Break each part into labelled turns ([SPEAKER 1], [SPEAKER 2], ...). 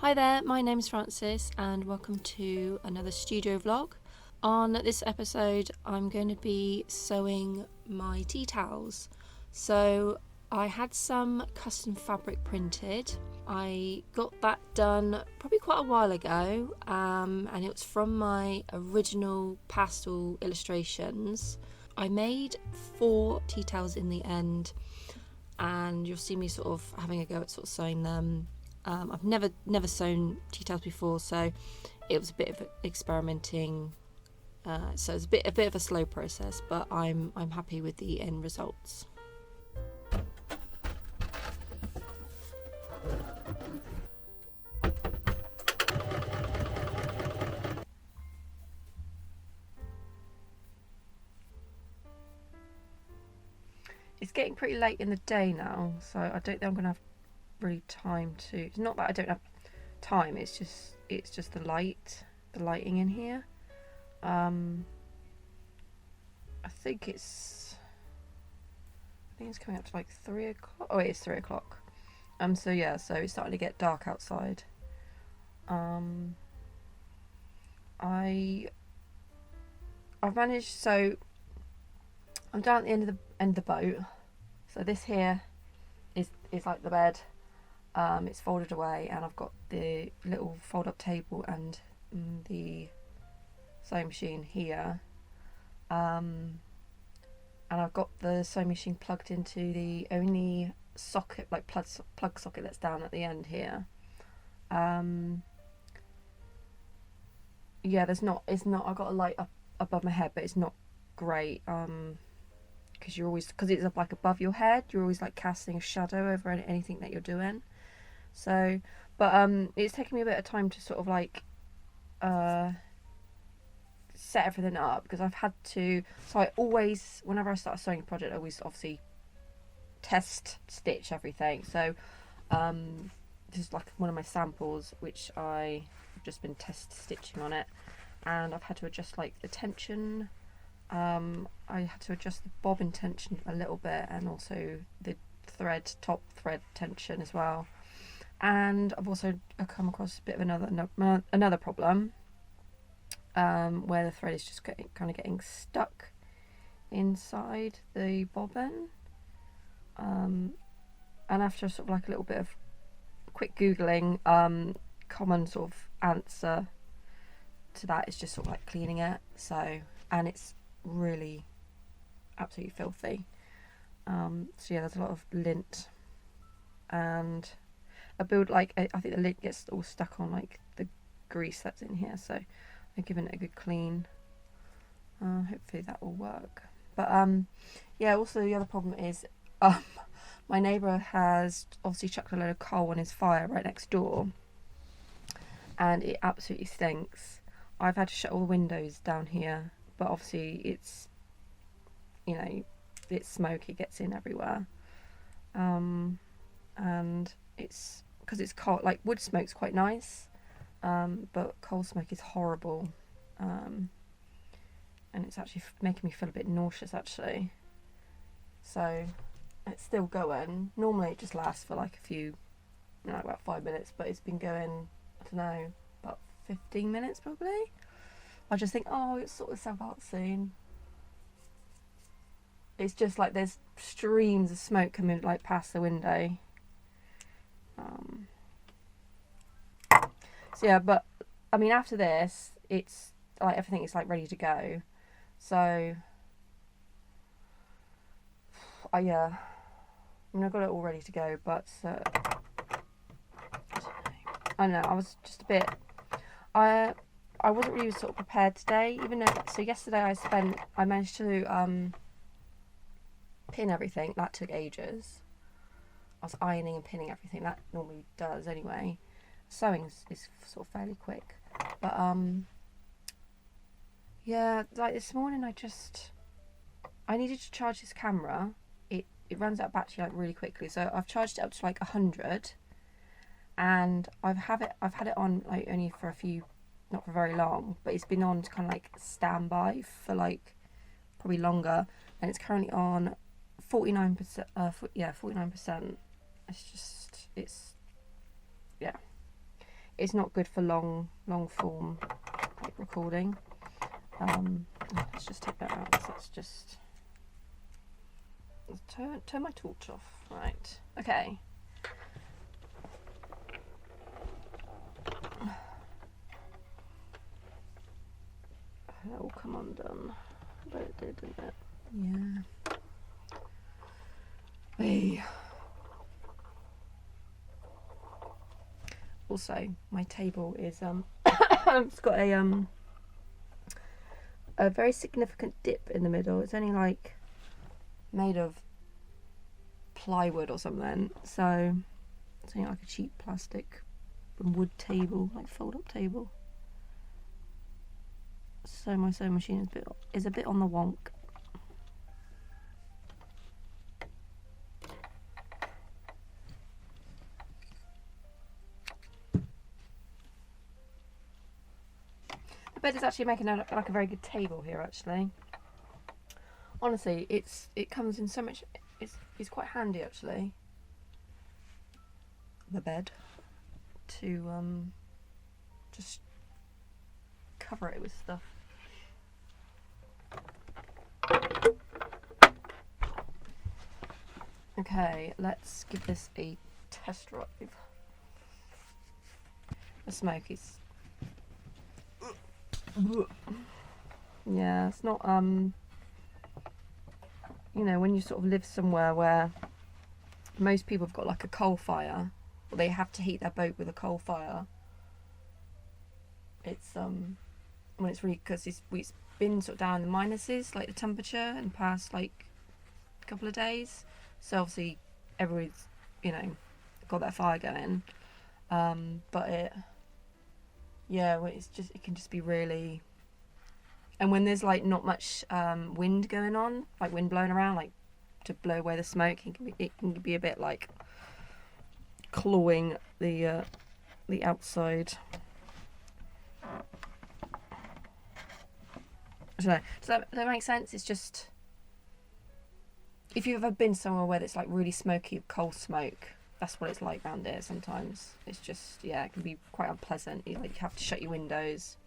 [SPEAKER 1] Hi there, my name's Frances and welcome to another studio vlog. On this episode I'm going to be sewing my tea towels. So I had some custom fabric printed. I got that done probably quite a while ago and it was from my original pastel illustrations. I made 4 tea towels in the end and you'll see me sort of having a go at sort of sewing them. I've never sewn tea towels before, so it was a bit of experimenting. So it's a bit of a slow process, but I'm happy with the end results. It's getting pretty late in the day now, so I don't think I'm gonna have really time to. It's not that I don't have time. It's just the lighting in here. I think it's coming up to like 3 o'clock. Oh, it is 3 o'clock. So yeah, so it's starting to get dark outside. I've managed. So I'm down at the end of the boat. So this here is like the bed. It's folded away, and I've got the little fold-up table and the sewing machine here. And I've got the sewing machine plugged into the only socket, like plug socket that's down at the end here. Yeah, it's not. I've got a light up above my head, but it's not great. Because it's up like above your head, you're always like casting a shadow over anything that you're doing. So, but it's taken me a bit of time to sort of like set everything up, because I've had to. So I always, whenever I start a sewing project, I always obviously test stitch everything. So this is like one of my samples, which I've just been test stitching on it, and I've had to adjust like the tension. I had to adjust the bobbin tension a little bit, and also the top thread tension as well. And I've also come across a bit of another problem, where the thread is just kind of getting stuck inside the bobbin. And after sort of like a little bit of quick googling, common sort of answer to that is just sort of like cleaning it. So, and it's really absolutely filthy. So yeah, there's a lot of lint, and I think the lint gets all stuck on like the grease that's in here. So I'm giving it a good clean. Hopefully that will work. But yeah, also the other problem is my neighbour has obviously chucked a load of coal on his fire right next door, and it absolutely stinks. I've had to shut all the windows down here, but obviously it's smoke, it gets in everywhere. And it's because it's coal. Like wood smoke's quite nice, but coal smoke is horrible. And it's actually making me feel a bit nauseous actually. So it's still going. Normally it just lasts for like a few, about 5 minutes, but it's been going, I don't know, about 15 minutes probably. I just think, oh, it'll sort itself out soon. It's just like there's streams of smoke coming like past the window. So yeah, but I mean after this, it's like everything is like ready to go. So I mean I've got it all ready to go, but I don't know, I was just a bit. I wasn't really sort of prepared today, even though. So yesterday I managed to pin everything. That took ages. I was ironing and pinning everything. That normally does anyway. Sewing is sort of fairly quick, but yeah, like this morning I needed to charge this camera. It runs out of battery like really quickly, so I've charged it up to like 100, and I've had it on like only for a few, not for very long, but it's been on to kind of like standby for like probably longer, and it's currently on 49%. 49%. It's it's not good for long form like recording. Let's just take that out. Let's just turn my torch off. Right. Okay. That will come undone. But it did, didn't it? Yeah. Hey. Also, my table is it's got a very significant dip in the middle. It's only like made of plywood or something, so it's only like a cheap plastic and wood table, like fold-up table. So my sewing machine is a bit on the wonk. The bed is actually making like a very good table here. Actually, honestly, it comes in so much. It's quite handy actually. The bed to just cover it with stuff. Okay, let's give this a test drive. The smoke is, yeah, it's not you know, when you sort of live somewhere where most people have got like a coal fire, or they have to heat their boat with a coal fire, it's when it's really, because it's been sort of down in the minuses, like the temperature in the past like couple of days, so obviously everybody's, you know, got that fire going, but it can just be really, and when there's like not much wind going on, like wind blowing around, like to blow away the smoke, it can be a bit like clawing the outside. I don't know. Does that make sense? It's just, if you've ever been somewhere where it's like really smoky, coal smoke, that's what it's like around here sometimes. It's just, yeah, it can be quite unpleasant. You have to shut your windows.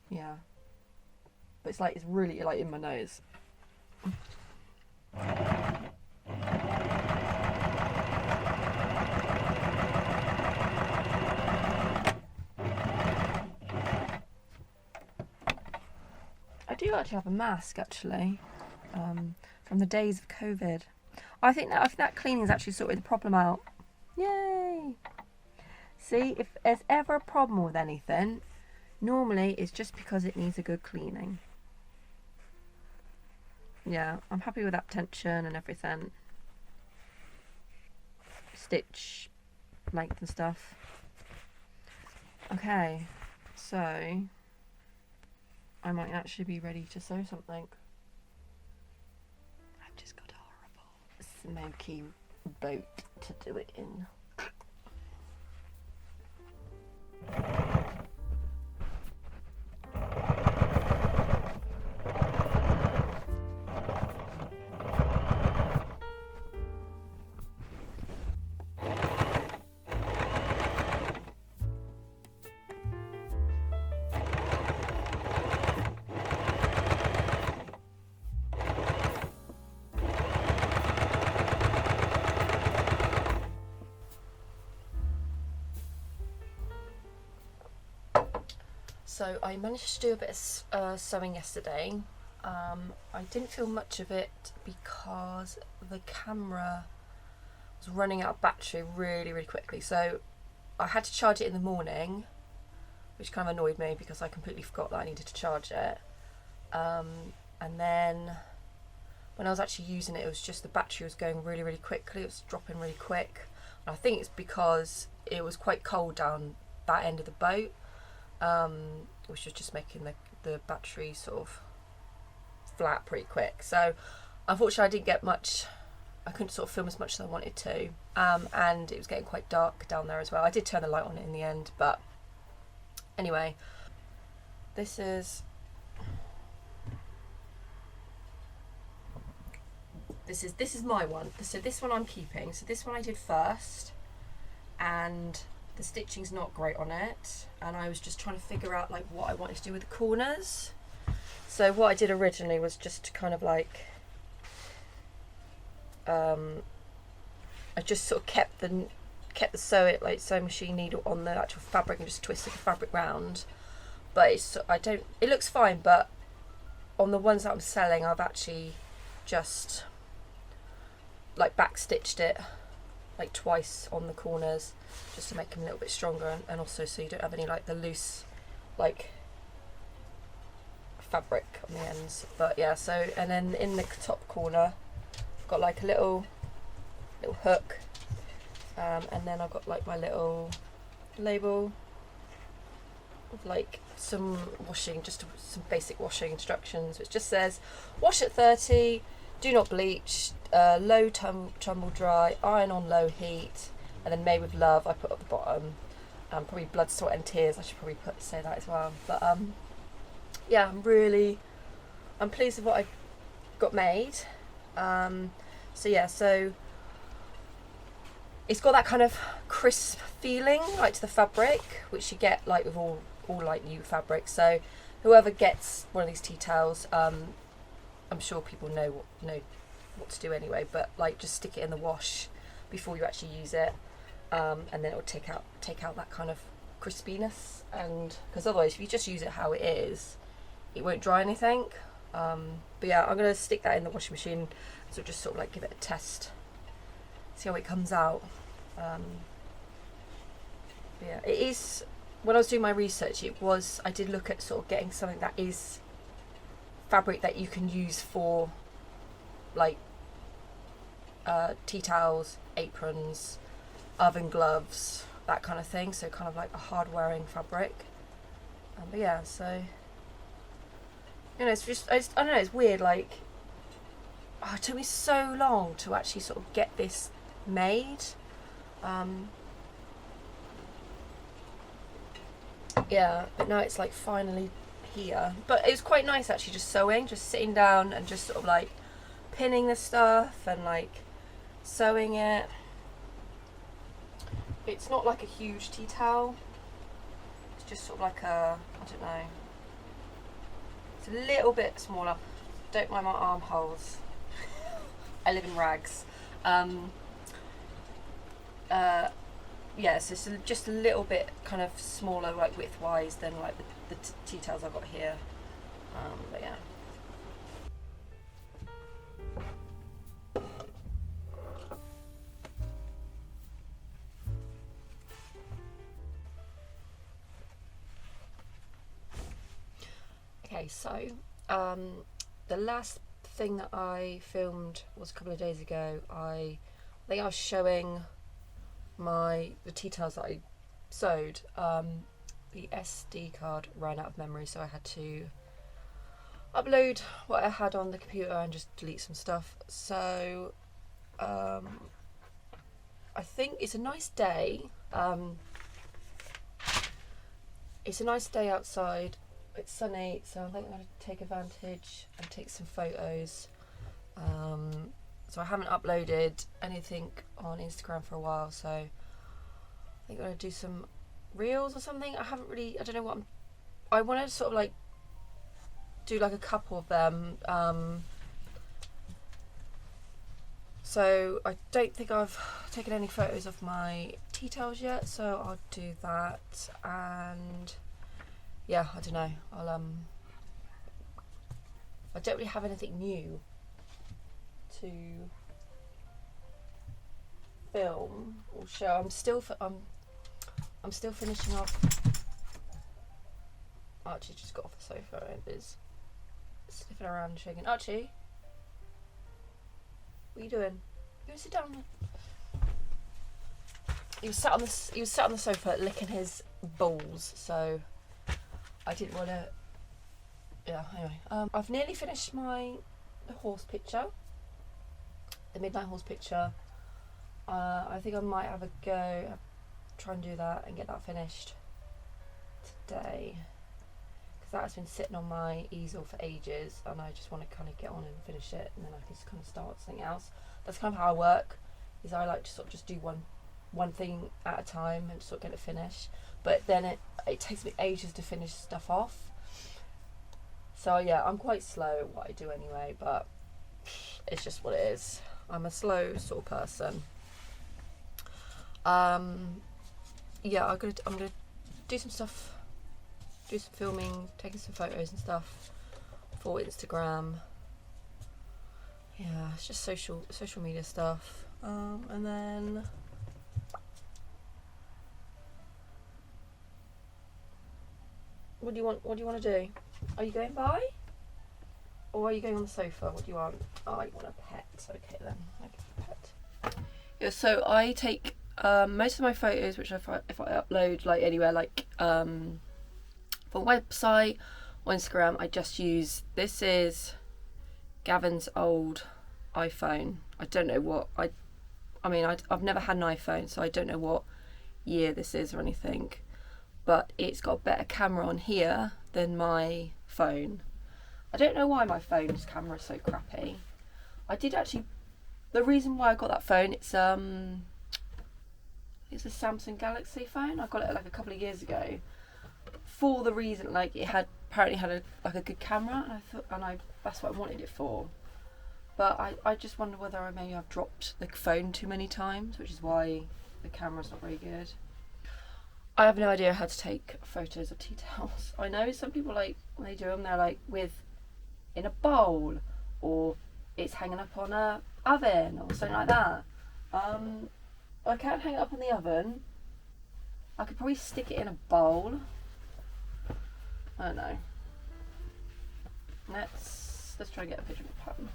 [SPEAKER 1] Yeah. But it's really like in my nose. I do actually have a mask actually, from the days of COVID. I think that cleaning's actually sorted the problem out. Yay! See, if there's ever a problem with anything, normally it's just because it needs a good cleaning. Yeah, I'm happy with that tension and everything. Stitch length and stuff. Okay, so I might actually be ready to sew something. I've just got a horrible smoky boat to do it in. So I managed to do a bit of sewing yesterday. I didn't feel much of it because the camera was running out of battery really, really quickly. So I had to charge it in the morning, which kind of annoyed me because I completely forgot that I needed to charge it. And then when I was actually using it, it was just the battery was going really, really quickly. It was dropping really quick. And I think it's because it was quite cold down that end of the boat. Which was just making the battery sort of flat pretty quick. So unfortunately I didn't get much, I couldn't sort of film as much as I wanted to, and it was getting quite dark down there as well. I did turn the light on in the end, but anyway, this is my one. So this one I'm keeping. So this one I did first, and the stitching's not great on it, and I was just trying to figure out like what I wanted to do with the corners. So what I did originally was just to kind of like I just sort of kept the sewing machine needle on the actual fabric and just twisted the fabric round. But it looks fine, but on the ones that I'm selling, I've actually just like back stitched it like twice on the corners just to make them a little bit stronger, and also so you don't have any like the loose like fabric on the ends. But yeah, so, and then in the top corner I've got like a little hook, and then I've got like my little label with like some washing, just some basic washing instructions, which just says wash at 30, do not bleach, low tumble dry, iron on low heat, and then made with love I put at the bottom. Probably blood, sweat and tears I should probably say that as well. But yeah, I'm pleased with what I got made. So yeah, so it's got that kind of crisp feeling like to the fabric, which you get like with all like new fabric. So whoever gets one of these tea towels, I'm sure people know what to do anyway, but like just stick it in the wash before you actually use it, and then it will take out that kind of crispiness, and because otherwise if you just use it how it is, it won't dry anything. But yeah, I'm gonna stick that in the washing machine, so just sort of like give it a test, see how it comes out. Yeah, it is, when I was doing my research, I did look at sort of getting something that is fabric that you can use for like tea towels, aprons, oven gloves, that kind of thing, so kind of like a hard wearing fabric. But yeah, so it's just, I don't know, it's weird, like it took me so long to actually sort of get this made. Yeah, but now it's like finally here. But it was quite nice actually, just sewing, just sitting down and just sort of like pinning the stuff and like sewing it. It's not like a huge tea towel, it's just sort of like I don't know, it's a little bit smaller. Don't mind my armholes. I live in rags. Yeah, so it's just a little bit kind of smaller, like width-wise, than like the tea towels I've got here. But yeah. Okay, so the last thing that I filmed was a couple of days ago. I think I was showing the tea towels that I sewed. The SD card ran out of memory, so I had to upload what I had on the computer and just delete some stuff. So I think it's a nice day. It's a nice day outside. It's sunny, so I think I'm going to take advantage and take some photos. So I haven't uploaded anything on Instagram for a while, so I think I'm going to do some reels or something. I don't know what I want to sort of like do like a couple of them. So I don't think I've taken any photos of my tea towels yet, so I'll do that. And yeah, I don't know, I don't really have anything new to film or show. I'm still finishing off. Archie just got off the sofa and is sniffing around and shaking. Archie, what are you doing? You sit down. He was sat on the sofa licking his balls, so I didn't want to. Yeah. Anyway, I've nearly finished my horse picture, the midnight horse picture. I think I might have a go, try and do that and get that finished today, because that has been sitting on my easel for ages, and I just want to kind of get on and finish it, and then I can just kind of start something else. That's kind of how I work. Is I like to sort of just do one one thing at a time and sort of get it finished. But then it takes me ages to finish stuff off. So yeah, I'm quite slow at what I do anyway, but it's just what it is. I'm a slow sort of person. Yeah, I'm gonna do some stuff, do some filming, taking some photos and stuff for Instagram. Yeah, it's just social media stuff. And then what do you want to do? Are you going by? Or are you going on the sofa? What do you want? Oh, you want a pet. Okay then, I'll give you a pet. Yeah, so I take most of my photos, which if I upload like anywhere, like from a website or Instagram, I just use, this is Gavin's old iPhone. I don't know what, I've never had an iPhone, so I don't know what year this is or anything, but it's got a better camera on here than my phone. I don't know why my phone's camera is so crappy. I did actually, the reason why I got that phone, it's a Samsung Galaxy phone. I got it like a couple of years ago for the reason, like it had apparently had a good camera, and I thought, that's what I wanted it for. But I just wonder whether I've dropped the phone too many times, which is why the camera's not very good. I have no idea how to take photos of tea towels. I know some people, like, when they do them, they're like in a bowl, or it's hanging up on a oven or something like that. I can't hang it up on the oven. I could probably stick it in a bowl. I don't know. Let's try and get a picture of a pattern.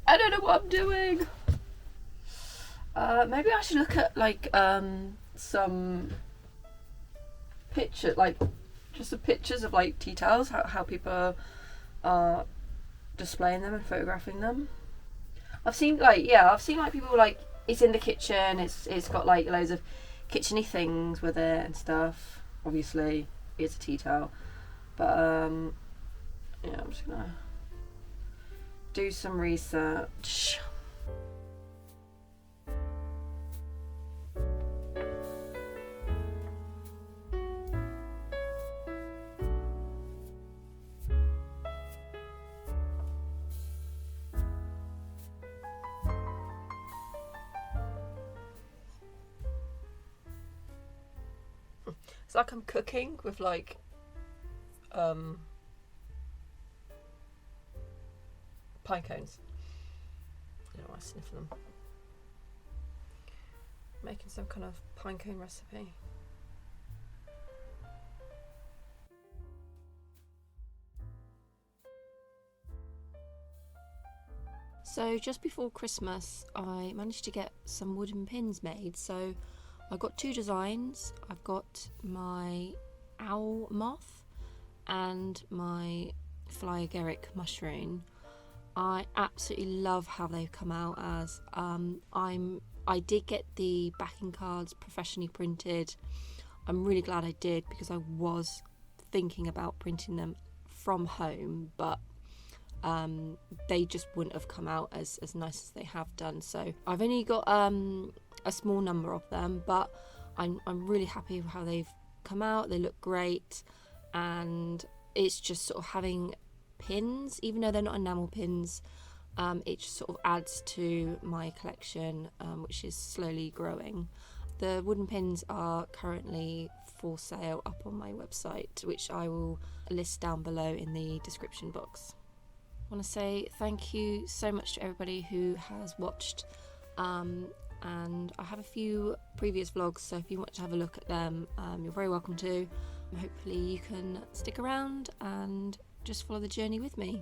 [SPEAKER 1] I don't know what I'm doing. Maybe I should look at like some picture, like just some pictures of like tea towels, how people are displaying them and photographing them. I've seen like people, like, it's in the kitchen, it's got like loads of kitcheny things with it and stuff. Obviously it's a tea towel, but yeah, I'm just gonna do some research. It's like I'm cooking with like pine cones. I don't know why I sniff them. Making some kind of pine cone recipe. So just before Christmas, I managed to get some wooden pins made. So I got two designs. I've got my owl moth and my fly agaric mushroom. I absolutely love how they've come out as. I did get the backing cards professionally printed. I'm really glad I did, because I was thinking about printing them from home, but they just wouldn't have come out as nice as they have done. So I've only got a small number of them, but I'm really happy with how they've come out. They look great, and it's just sort of having pins, even though they're not enamel pins, it just sort of adds to my collection, which is slowly growing. The wooden pins are currently for sale up on my website, which I will list down below in the description box. I want to say thank you so much to everybody who has watched, and I have a few previous vlogs, so if you want to have a look at them, you're very welcome to. Hopefully you can stick around and just follow the journey with me.